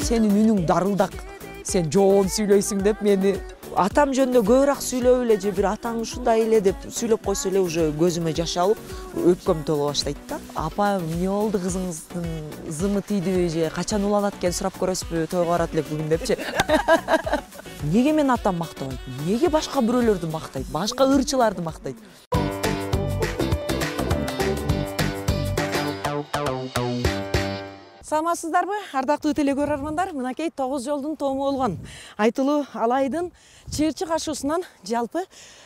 сенин үнүң дарылдак, сен жоон сүйлөйсүң деп мени атам жөнүндө көбүрөөк сүйлөп эле же бир атаң ушундай эле деп сүйлөп койсо эле уже көзүмө жаш алып өпкөм толо баштайт да. Апа, эмне болду, кызыңыздын зымы тийдиби же качан уланат экен сурап көрөсүзбү, тойго барат элек бүгүн депчи. Неге мен атам мактабайт? Неге башка бирөөлөрдү мактайт? Башка ырчыларды мактайт? Саламатсыздарбы, ардактуу телекөрөрмандар? Мынакей 9 жолдун тому болгон Айтылуу Алайдын чыйырчык ашуусунан жалпы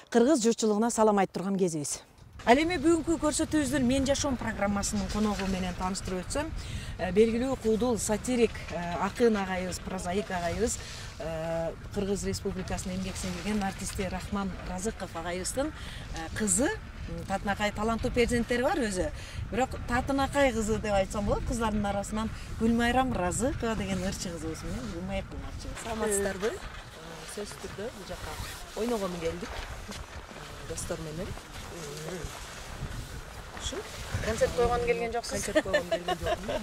кыргыз журтчулугуна салам айтып турган кезибиз. Ал эми бүгүнкү көрсөтүүбүздүн Мен жашоом программасынын коногу менен тааныштырып өтсөм, белгилүү куудул сатирик акын агайыбыз, прозаик агайыбыз, Кыргыз Республикасынын эмгек сиңирген артисти Рахман Разыков агайыбыздын кызы. Татынакай таланттуу перзенттери бар өзү. Бирок Татынакай кызы деп айтсам болот, кыздардын арасынан Гүлмайрам Разыкова деген ырчы кызыбыз менен Гүлмайрам. Саламатсыздарбы? Сөз түрдө бул жака ойногону келдик. Достор менен. Ушу концерт койгон келген жоксуз? Концерт койгон келген жокмун.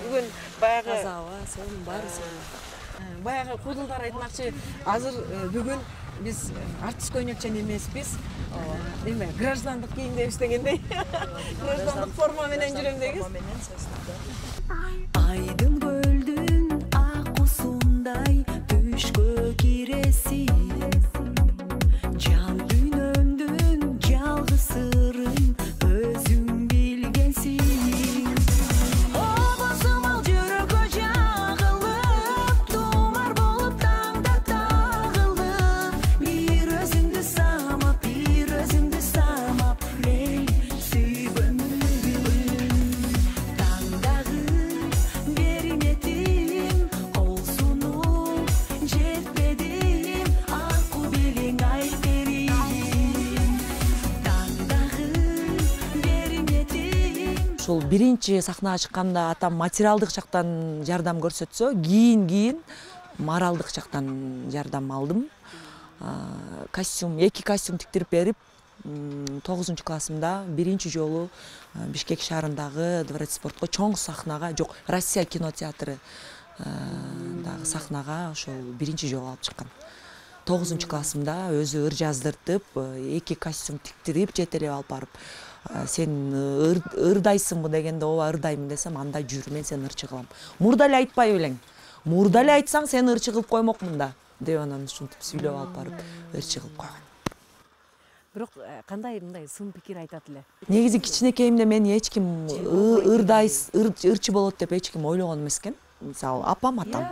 Бүгүн баягы тазаба, сонун баарысы. Баягы куудулдар айтмакчы, азыр бүгүн биз артист көйнөкчөн эмеспиз. Эме граждандык кийимдебиз дегендей. Граждандык форма менен жүрөм дегиз. Айдын көлдүн акусундай түшкө киресиң. Жан дүйнөмдүн жалгыз сырын өзүң билгенсиң. Обосум ал жүрөккө жагылып, тумар болуп таңда тагылып. Бир өзүңдү самап, мен сүйгөнмүн. Таңдагы бериметим олсуну жетпедим, акку белең айтерим. Таңдагы бериметим. Ушул биринчи сахнага чыкканда атам материалдык жактан жардам көрсөтсө, кийин моралдык жактан жардам алдым. Эки костюм тиктирип берип, 9 классымда биринчи жолу Бишкек шаарындагы Дворец спортко чоң сахнага, жок, Россия кинотеатры дагы сахнага ошол биринчи жолу алып чыккан. 9 классымда өзү ыр жаздыртып, эки костюм тиктирип, жетелеп алып барып, сен ырдайсыңбы дегенде, ооба ырдайм десем, анда жүр, мен сени ырчы кылам. Мурда эле айтпай белең. Мурда эле айтсаң, сени ырчы кылып коймокмун да, деп анан ушинтип сүйлөп алып барып, ырчы кылып койгон. Бирок кандай мындай сын пикир айтат эле? Негизи кичинекейимде мени эч ким ырчы болот деп эч ким ойлогон эмес экен. Мисалы, апам, атам.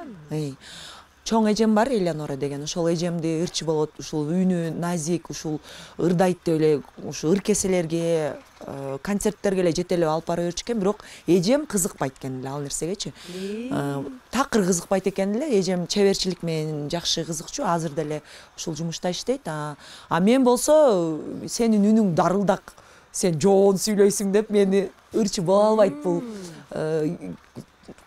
Чоң эжем бар, Элеонора деген. Ошол эжемди ырчы болот, ушул үнү назик, ушул ырдайт деп эле, ушу ыркеселерге, концерттерге эле жетелеп алып бара берчү экен, бирок эжем кызыкпайт экен эле ал нерсегечи. Такыр кызыкпайт экен эле, эжем чеберчилик менен жакшы кызыкчу, азыр деле ушул жумушта иштейт. А мен болсо, сенин үнүң дарылдак, сен жоон сүйлөйсүң деп мени ырчы боло албайт бул.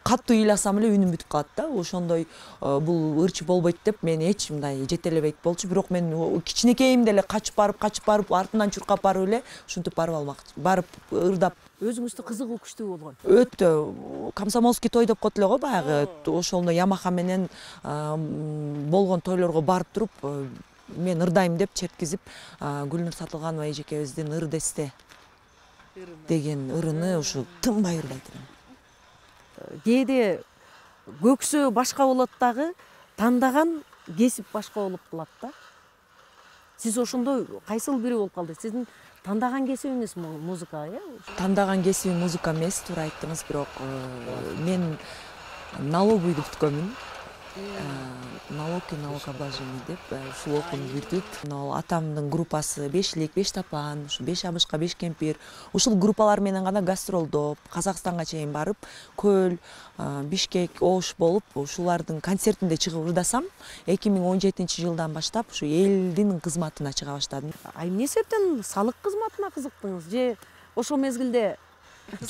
Каттуу ыйласам эле үнүм бүтүп калат да. Ошондой бул ырчы болбойт деп мени эч мындай жетелебейт болчу. Бирок мен кичинекейимде эле качып барып, артынан чуркап барып эле ушинтип барып алмакчы. Барып ырдап. Өзүңүздө кызыгуу күчтүү болгон. Өтө. Комсомольский той деп коет эле го баягы. Ошондо Ямаха менен болгон тойлорго барып туруп, мен ырдайм деп четкизип, Гүлнур Сатылганова эжекебиздин ыр десте деген ырыны ушу тынбай ырдайт элем. Кээде көксөө башка болот дагы, тандаган кесип башка болуп калат да. Сиз ошондой кайсыл бири болуп калды? Сиздин тандаган кесибиңиз музыка, э? Тандаган кесибим музыка эмес, туура айттыңыз, бирок мен налоговыйды бүткөнмүн. Налогообложение деп ушул окууну бүтүп, атамдын группасы Бешлик, Бештапан, ушу Беш Абышка, Беш Кемпир, ушул группалар менен гана гастролдоп, Казакстанга чейин барып, Көл, Бишкек, Ош болуп, ушулардын концертинде чыгып ырдасам, 2017-жылдан баштап ушу элдин кызматына чыга баштадым. Эмне себептен салык кызматына кызыктыңыз же ошол мезгилде?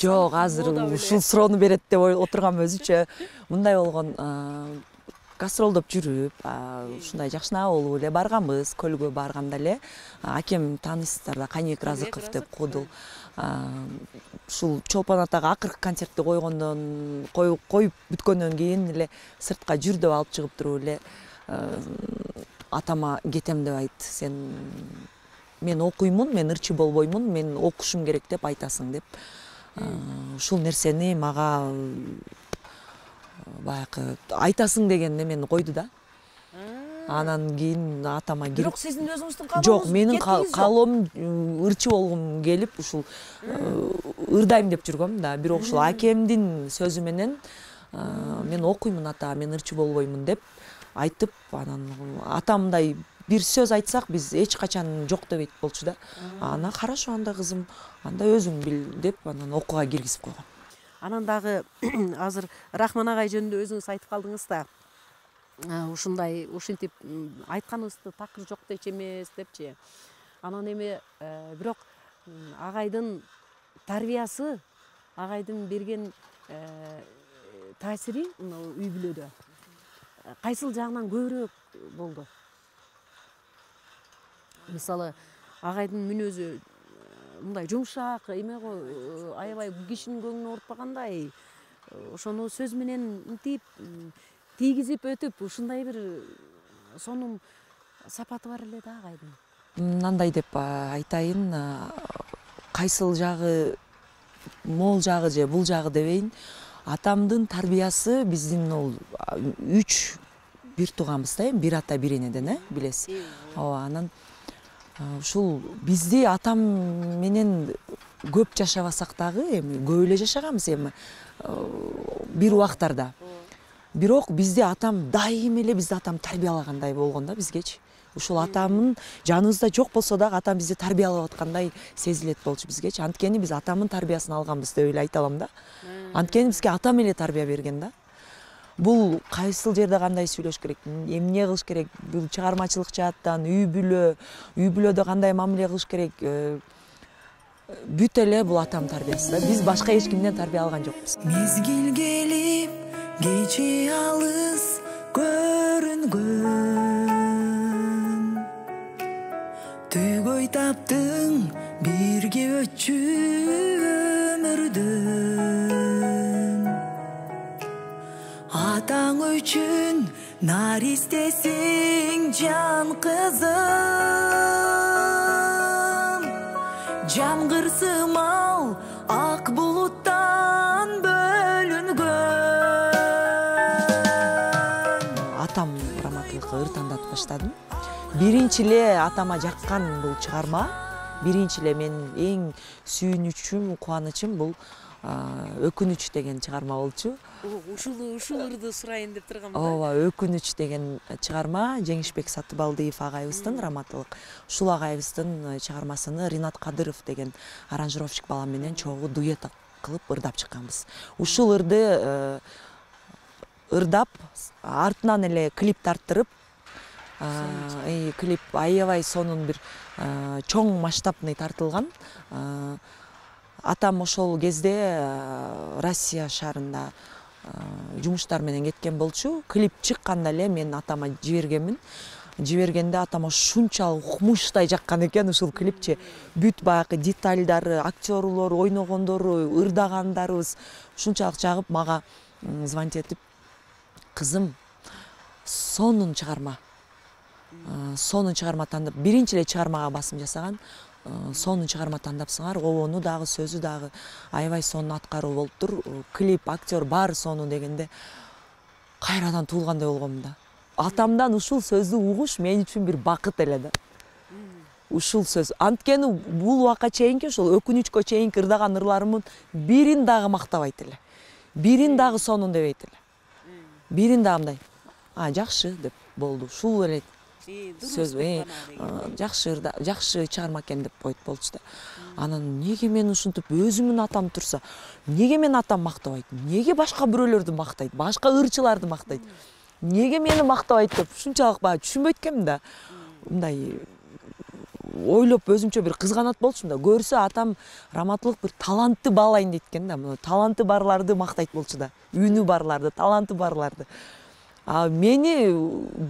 Жок, азыр ушул суроону берет деп отургам өзүчө. Мындай болгон, гастролдоп жүрүп ушундай жакшынакай болуп эле барганбыз, көлгө барганда эле акем таанысыздар да, Канибек Разыков деп Кудул. Ушул Чолпон атага акыркы концертти койгондон коюп бүткөндөн кийин эле сыртка жүр деп алып чыгып туруп эле атама кетем деп айт, сен мен окуймун, мен ырчы болбоймун, мен окушум керек деп айтасың деп. Ушул нерсени мага баягы айтасың дегенде мени койду да. Анан кийин атама кирип. Бирок сиздин өзүңүздүн каалооңуз Жок, менин каалоом ырчы болгум келип ушул ырдайм деп жүргөм да. Бирок ушул акемдин сөзү менен мен окуймун ата, мен ырчы болбоймун деп айтып, анан атамдай бир сөз айтсак биз эч качан жок дебейт болчу да. Ана хорошо, анда кызым, анда өзүң бил деп анан окууга киргизип койгон. Анан дагы азыр Рахман агай жөнүндө өзүңүз айтып калдыңыз да. Ушундай ушинтип айтканыбызды такыр жок дечи эмес депчи. Анан эми бирок агайдын тарбиясы, агайдын берген таасири үй бүлөдө кайсыл жагынан көбүрөөк болду? Мисалы, агайдын мүнөзү мындай жумшак эме го, аябай кишинин көңүлүн оорутпагандай, ошону сөз менен мынтип тийгизип өтүп, ушундай бир сонун сапаты бар эле да агайдын. Мындай деп айтайын, кайсыл жагы, могул жагы же бул жагы дебейин, атамдын тарбиясы биздин ол 3 бир тууганбыз да, бир ата бир энеден, билесиз. Ооба, анан ушул бизди атам менен көп жашабасак дагы, эми көп эле жашаганбыз эми бир убактарда. Бирок бизди атам дайым эле бизди атам тарбиялагандай болгон да бизгечи. Ушул атамдын жаныбызда жок болсо дагы атам бизди тарбиялап аткандай сезилет болчу бизгечи. Анткени биз атамдын тарбиясын алганбыз деп эле айта алам да. Анткени бизге атам эле тарбия берген да. Бул кайсыл жерде кандай сүйлөш керек, эмне кылыш керек, бул чыгармачылык жааттан, үй бүлөдө кандай мамиле кылыш керек, бүт эле бул атам тарбиясы да. Биз башка эч кимден тарбия алган жокпуз. Мезгил келип, кече алыс көрүнгөн, төгөй таптың бирге өтчү өмүрдөн. Атаң үчүн наристесиң жан кызым, жамгыр сымал ак булуттан бөлүнгөн. Атам раматылыкка ыр тандатып баштадым. Биринчи эле атама жаккан бул чыгарма, биринчи эле менин эң сүйүнүчүм, кубанычым бул Өкүнүч деген чыгарма болчу. Ушул ырды сурайын деп тургам да. Ооба, Өкүнүч деген чыгарма Жеңишбек Сатыбалдиев агайыбыздын, раматылык. Ушул агайыбыздын чыгармасыны Ринат Кадыров деген аранжировщик бала менен чогуу дуэт кылып ырдап чыкканбыз. Ушул ырды ырдап, артынан эле клип тарттырып, клип аябай сонун бир чоң масштабный тартылган. Атам ошол кезде Россия шаарында жумуштар менен кеткен болчу. Клип чыкканда эле мен атама жибергенмин. Жибергенде атам ушунчалык укмуштай жаккан экен ушул клипчи. Бүт баягы детальдары, актерлор, ойногондору, ырдагандарыбыз ушунчалык жагып мага звонить этип, кызым, сонун чыгарма тандап, биринчи эле чыгармага басым жасаган. Сонун чыгарма тандапсыңар, обону дагы, сөзү дагы аябай сонун аткаруу болуптур. Клип, актер баары сонун дегенде кайрадан туулгандай болгом да. Атамдан ушул сөздү угуш мен үчүн бир бакыт эле да. Ушул сөз. Анткени бул убакка чейинки ошол Өкүнүчкө чейинки ырдаган ырларымдын бирин дагы мактабайт эле. Бирин дагы сонун дебейт эле. Бирин дагы мындай, жакшы деп болду. Ушул эле сөз, жакшы чыгарма экен деп койт болчу да. Анан неге мен ушинтип өзүмдүн атам турса, неге мен атам мактабайт? Неге башка бирөөлөрдү мактайт? Башка ырчыларды мактайт? Неге мени мактабайт деп ушунчалык баягы түшүнбөйт экенмин да. Мындай ойлоп өзүмчө бир кызганат болчумун да. Көрсө атам раматылык бир талантты баалайын дейт экен да. Таланты барларды мактайт болчу да. Үнү барларды, таланты барларды. Мени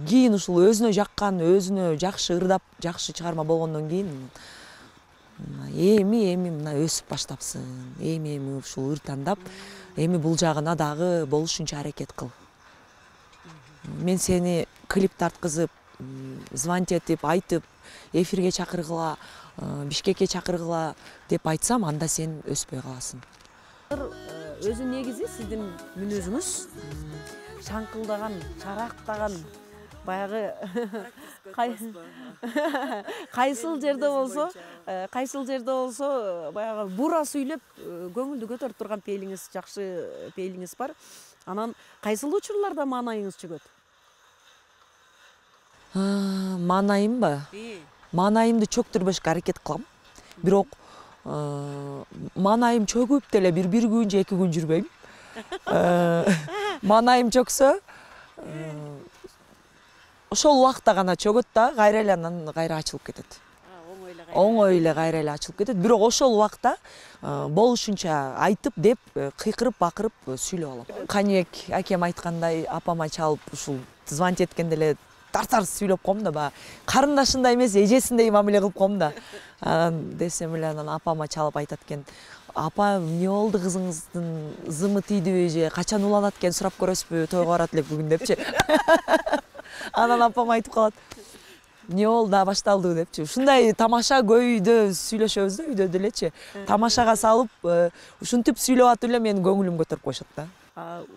кийин ушул өзүнө жаккан, өзүнө жакшы ырдап, жакшы чыгарма болгондон кийин эми мына өсүп баштапсың. Эми ушул ыр тандап, эми бул жагына дагы болушунча аракет кыл. Мен сени клип тарткызып, звонить этип, айтып, эфирге чакыргыла, Бишкекке чакыргыла деп айтсам, анда сен өспөй каласың. Өзү негизи сиздин мүнөзүңүз шаңкылдаган, чарактаган, баягы кайсыл жерде болсо, баягы бура сүйлөп, көңүлдү көтөрүп турган пейлиңиз, жакшы пейлиңиз бар. Анан кайсыл учурларда маанайыңыз чөгөт? Маанайымбы? Маанайымды чөктүрбөшкө аракет кылам. Бирок маанайым чөгүп деле бир күн же 2 күн жүрбөйм. Маанайым чөксө, ошол убакта гана чөгөт да, кайра эле анан кайра ачылып кетет. Оңой эле кайра эле ачылып кетет. Бирок ошол убакта болушунча айтып деп, кыйкырып, бакырып сүйлөп алам. Каныбек акем айткандай, апама чалып ушул звонить эткенде эле тартар сүйлөп коем да, баягы карындашындай эмес, эжесиндей мамиле кылып коем да. Анан десем эле анан апама чалып айтат экен. Апа, эмне болду, кызыңыздын зымы тийдиби же качан уланат экен сурап көрөсүзбү, тойго барат элек бүгүн депчи. Анан апам айтып калат. Эмне болду, башталдыбы депчи. Ушундай тамаша көйдө сүйлөшөбүз да, үйдө делечи. Тамашага салып, ушинтип сүйлөп атып эле менин көңүлүм көтөрүп коюшат да.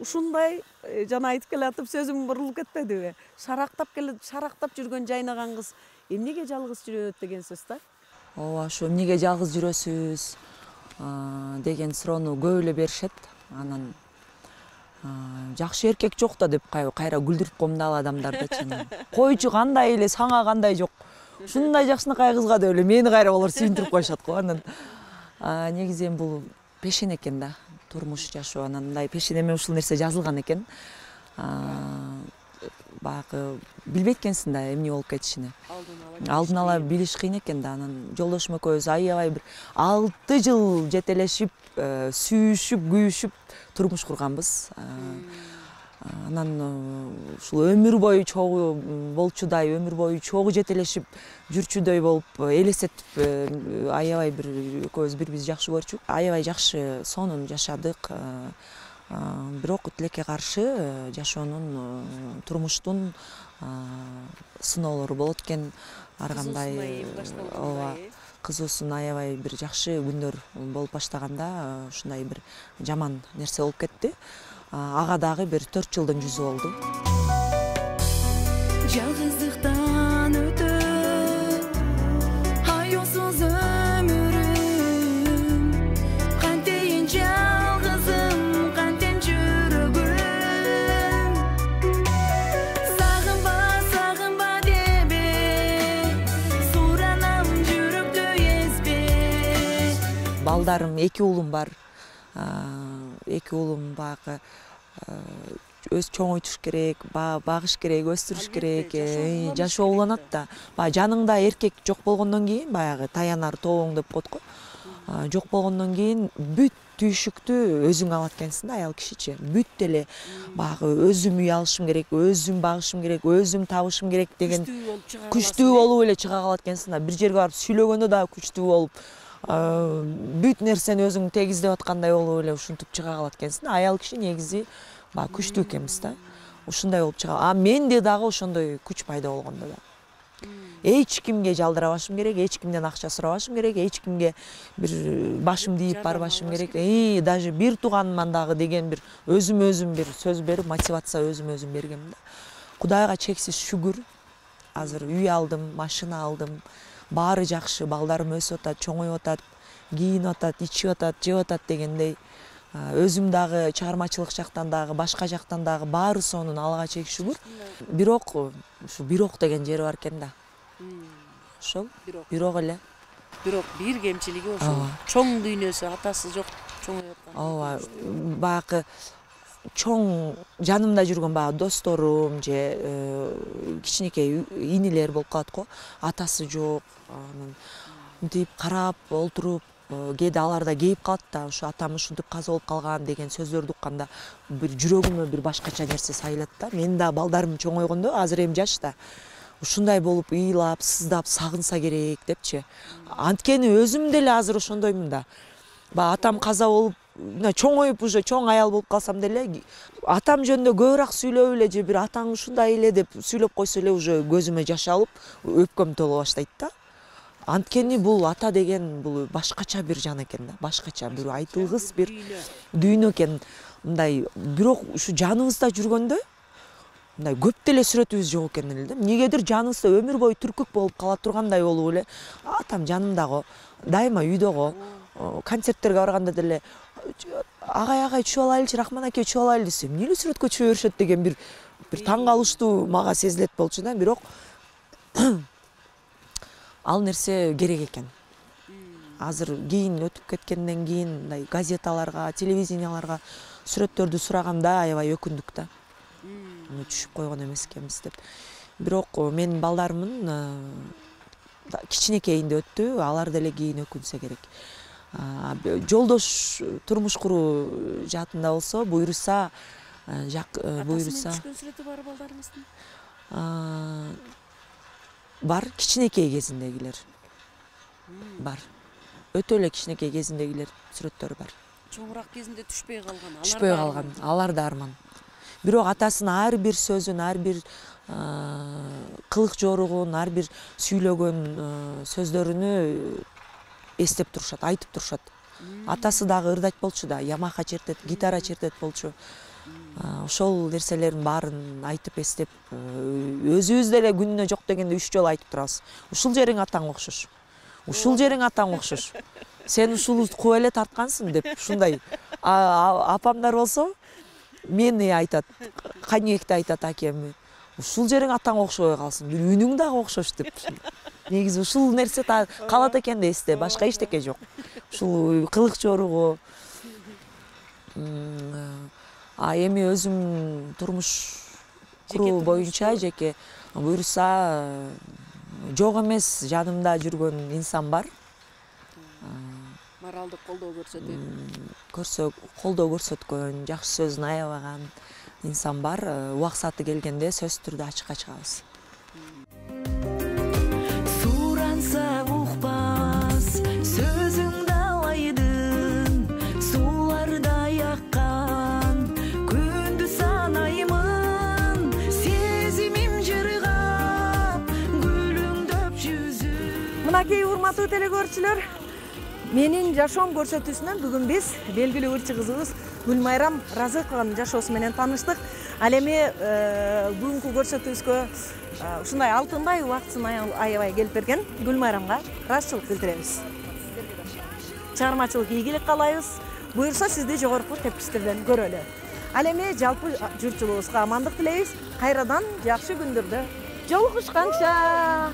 Ушундай жана айтып келатып сөзүм бурулуп кетпедиби? Шарактап жүргөн жайнаган кыз эмнеге жалгыз жүрөт деген сөз да? Ооба, ошо эмнеге жалгыз жүрөсүз деген суроону көп эле беришет. Анан жакшы эркек жок да деп кайра күлдүрүп коем да ал адамдардычы. Койчу кандай эле, саңа кандай жок. Ушундай жакшынакай кызга деп эле мени кайра болор сүйүндүрүп коюшат го. Анан негизи бул пешен экен да. Турмуш жашоо, анан мындай пешенеме ушул нерсе жазылган экен. Баягы билбейт экенсиң да эмне болуп кетишини. Алдын ала билиш кыйын экен да. Анан жолдошум экөөбүз аябай бир 6 жыл жетелешип, сүйүшүп, күйүшүп турмуш курганбыз. Анан ушул өмүр бою чогуу болчудай, өмүр бою чогуу жетелешип жүрчүдөй болуп, элестетип аябай бир экөөбүз бири бирибизди жакшы көрчүк. Аябай жакшы сонун жашадык. Бирок тилекке каршы жашоонун, турмуштун сыноолору болот экен. Ар кандай кызуусун аябай бир жакшы күндөр болуп баштаганда ушундай бир жаман нерсе болуп кетти. Ага дагы бир 4 жылдын жүзү болду. Жалгыздыктан өтөп, аяусуз өмүрүм, кантейин жалгызым, кантен жүрөгүм. Сагынба дебе, суранам жүрөктө эзбе. Балдарым, 2 уулум бар. 2 уулум баягы өз чоңойтуш керек, багыш керек, өстүрүш керек, жашоо уланат да. Баягы жаныңда эркек жок болгондон кийин, баягы таянар тобоң деп коет го. Жок болгондон кийин бүт түйшүктү өзүң алат экенсиң да, аял кишичи. Бүт деле баягы өзүм үй алышым керек, өзүм багышым керек, өзүм табышым керек деген күчтүү болуп эле чыга калат экенсиң да. Бир жерге барып сүйлөгөндө да күчтүү болуп, бүт нерсени өзүң тегиздеп аткандай болуп эле ушинтип чыга калат экенсиң. Аял киши негизи баягы күчтүү экенбиз да. Ушундай болуп чыга. Менде дагы ошондой күч пайда болгондо да. Эч кимге жалдырабашым керек, эч кимден акча сурабашым керек, эч кимге бир башымды ийип барбашым керек. Даже бир тууганыман дагы деген бир өзүм бир сөз берип, мотивация өзүм бергенмин да. Кудайга чексиз шүгүр. Азыр үй алдым, машина алдым. Баары жакшы, балдарым өсүп атат, чоңоюп атат, кийинип атат, ичип атат, жеп атат дегендей. Өзүм дагы чыгармачылык жактан дагы, башка жактан дагы баары сонун, Аллага чек шүгүр. Бирок ушу бирок деген жери бар экен да. Ошол бирок эле. Бирок бир кемчилиги ошол. Чоң дүйнөсү, атасы жок, чоңоюп аткан. Ооба, баягы чоң жанымда жүргөн баягы досторум же кичинекей инилер болуп калат го. Атасы жок, анан мынтип карап, олтуруп кээде алар да кейип калат да, ушу атам ушинтип каза болуп калган деген сөздөрдү укканда бир жүрөгүмө бир башкача нерсе сайылат да. Мен да балдарым чоңойгондо, азыр эми жашта ушундай болуп ыйлап, сыздап сагынса керек депчи. Анткени өзүм деле азыр ошондоймун да. Баягы атам каза болуп, чоңоюп уже чоң аял болуп калсам деле атам жөнүндө көбүрөөк сүйлөп эле же бир атаң ушундай эле деп сүйлөп койсо эле уже көзүмө жаш алып, өпкөм толо баштайт да. Анткени бул ата деген бул башкача бир жан экен да, башкача бир айтылгыс бир дүйнө экен. Мындай бирок ушу жаныбызда жүргөндө мындай көп деле сүрөтүбүз жок экен эле да. Эмнегедир жаныбызда өмүр бою түркүк болуп кала тургандай болуп эле атам жанымдагы, дайыма үйдөгү, концерттерге барганда деле агай түшүп алайлычы, Рахман аке түшүп алайлы десем, эмне эле сүрөткө түшө беришет деген бир таң калыштуу мага сезилет болчу да. Бирок ал нерсе керек экен. Азыр кийин өтүп кеткенден кийин мындай газеталарга, телевиденияларга сүрөттөрдү сураганда аябай өкүндүк да. Түшүп койгон эмес экенбиз деп. Бирок менин балдарымдын кичинекейинде өттү, алар деле кийин өкүнсө керек. Жолдош турмуш куруу жаатында болсо, буйруса буйруса түшкөн сүрөтү бар балдарыңыздын? Бар, кичинекей кезиндегилер. Бар. Өтө эле кичинекей кезиндегилер сүрөттөрү бар. Чоңураак кезинде түшпөй калган. Түшпөй калган. Алар да арман. Бирок атасынын ар бир сөзүн, ар бир кылык жоругун, ар бир сүйлөгөн сөздөрүнү эстеп турушат, айтып турушат. Атасы дагы ырдайт болчу да, Ямаха чертет, гитара чертет болчу. Ошол нерселердин баарын айтып эстеп, өзүбүз деле күнүнө жок дегенде 3 жолу айтып турабыз. Ушул жериң атаң окшош. Ушул жериң атаң окшош. Сен ушул куп эле тарткансың деп ушундай. Апамдар болсо мени айтат, Канибекти айтат акем. Ушул жериң атаң окшобой калсын, бир үнүң дагы окшош деп. Негизи ушул нерсе калат экен да эсте, башка эчтеке жок. Ушул кылык жоругу. Эми өзүм турмуш куруу боюнча жеке буйруса жок эмес жанымда жүргөн инсан бар. Моралдык колдоо Колдоо көрсөткөн, жакшы сөзүн аябаган инсан бар. Убакыты келгенде сөзсүз түрдө ачыкка чыгабыз. Суранса укпас сөзүң далайдын, суулардай аккан күндү санаймын, сезимим жыргап күлүңдөп жүзүм. Мынакей урматтуу телекөрүүчүлөр, менин жашоом көрсөтүүсүнөн бүгүн биз белгилүү ырчы кызыбыз Гүлмайрам Разыкованын жашоосу менен тааныштык. Ал эми бүгүнкү көрсөтүүбүзгө ушундай алтындай убактысын аябай келип берген Гүлмайрамга ыраазычылык билдиребиз. Чыгармачылык ийгилик каалайбыз. Буюрса сизди жогорку тепкичтерден көрөлү. Ал эми жалпы журтчулугубузга амандык тилейбиз. Кайрадан жакшы күндөрдө жолугушканча.